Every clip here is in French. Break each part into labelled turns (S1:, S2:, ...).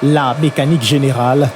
S1: la mécanique générale,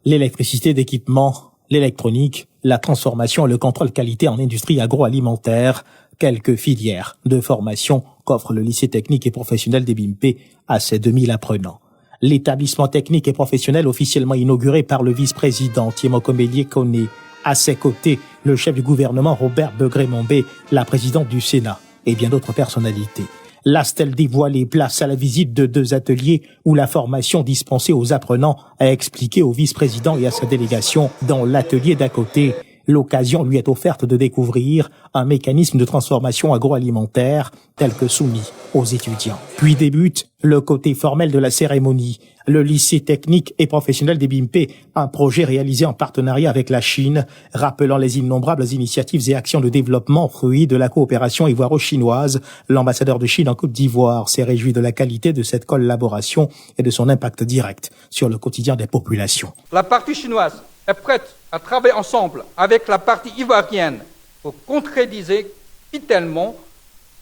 S1: l'électricité d'équipement, l'électronique, la transformation et le contrôle qualité en industrie agroalimentaire, quelques filières de formation qu'offre le lycée technique et professionnel des BIMP à ses 2000 apprenants. L'établissement technique et professionnel officiellement inauguré par le vice-président Thiemokombelie Kone. À ses côtés, le chef du gouvernement Robert Begré-Mombé, la présidente du Sénat et bien d'autres personnalités. La stèle dévoilée place à la visite de 2 ateliers où la formation dispensée aux apprenants a expliqué au vice-président et à sa délégation dans l'atelier d'à côté. L'occasion lui est offerte de découvrir un mécanisme de transformation agroalimentaire tel que soumis aux étudiants. Puis débute le côté formel de la cérémonie. Le lycée technique et professionnel des BIMP, un projet réalisé en partenariat avec la Chine, rappelant les innombrables initiatives et actions de développement fruits de la coopération ivoiro-chinoise. L'ambassadeur de Chine en Côte d'Ivoire s'est réjoui de la qualité de cette collaboration et de son impact direct sur le quotidien des populations.
S2: La partie chinoise est prête à travailler ensemble avec la partie ivoirienne pour concrétiser fidèlement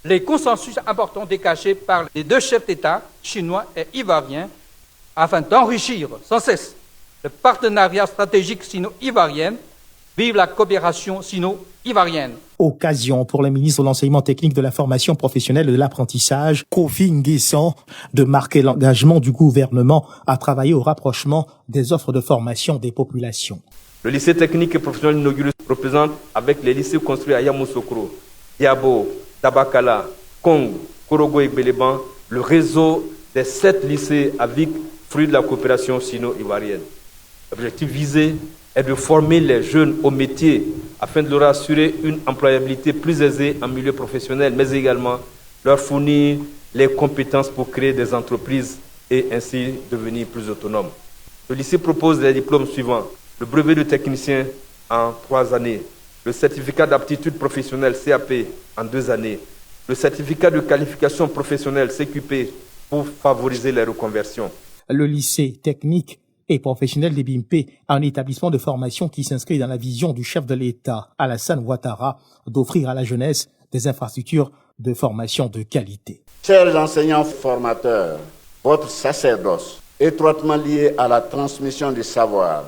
S2: les consensus importants dégagés par les 2 chefs d'État, chinois et ivoiriens, afin d'enrichir sans cesse le partenariat stratégique sino-ivoirien. Vive la coopération sino-ivoirienne.
S1: Occasion pour le ministre de l'Enseignement technique, de la formation professionnelle et de l'apprentissage, Kofi Nguessan, de marquer l'engagement du gouvernement à travailler au rapprochement des offres de formation des populations.
S3: Le lycée technique et professionnel inauguré représente, avec les lycées construits à Yamoussoukro, Diabo, Tabakala, Kong, Korogo et Béléban, le réseau des 7 lycées avec fruit de la coopération sino-ivoirienne. L'objectif visé est de former les jeunes au métier afin de leur assurer une employabilité plus aisée en milieu professionnel, mais également leur fournir les compétences pour créer des entreprises et ainsi devenir plus autonomes. Le lycée propose les diplômes suivants: le brevet de technicien en 3 années, le certificat d'aptitude professionnelle CAP en 2 années, le certificat de qualification professionnelle CQP pour favoriser les reconversions.
S1: Le lycée technique et professionnel des BIMP, un établissement de formation qui s'inscrit dans la vision du chef de l'État, Alassane Ouattara, d'offrir à la jeunesse des infrastructures de formation de qualité.
S4: Chers enseignants formateurs, votre sacerdoce, étroitement lié à la transmission du savoir,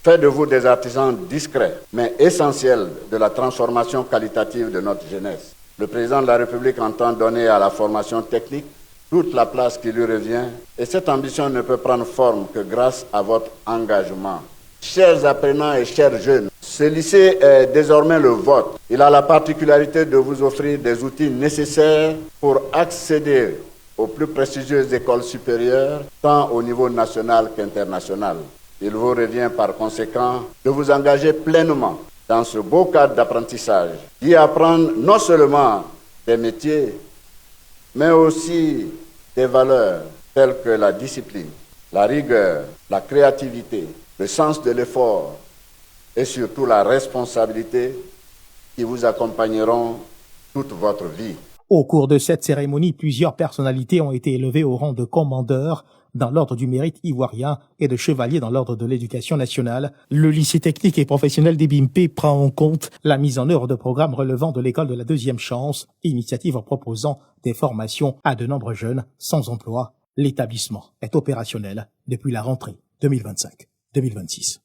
S4: fait de vous des artisans discrets, mais essentiels de la transformation qualitative de notre jeunesse. Le président de la République entend donner à la formation technique toute la place qui lui revient, et cette ambition ne peut prendre forme que grâce à votre engagement. Chers apprenants et chers jeunes, ce lycée est désormais le vôtre. Il a la particularité de vous offrir des outils nécessaires pour accéder aux plus prestigieuses écoles supérieures, tant au niveau national qu'international. Il vous revient par conséquent de vous engager pleinement dans ce beau cadre d'apprentissage, d'y apprendre non seulement des métiers, mais aussi des valeurs telles que la discipline, la rigueur, la créativité, le sens de l'effort et surtout la responsabilité qui vous accompagneront toute votre vie.
S1: Au cours de cette cérémonie, plusieurs personnalités ont été élevées au rang de commandeurs dans l'ordre du mérite ivoirien et de chevaliers dans l'ordre de l'éducation nationale. Le lycée technique et professionnel des BIMP prend en compte la mise en œuvre de programmes relevant de l'école de la deuxième chance, initiative proposant des formations à de nombreux jeunes sans emploi. L'établissement est opérationnel depuis la rentrée 2025-2026.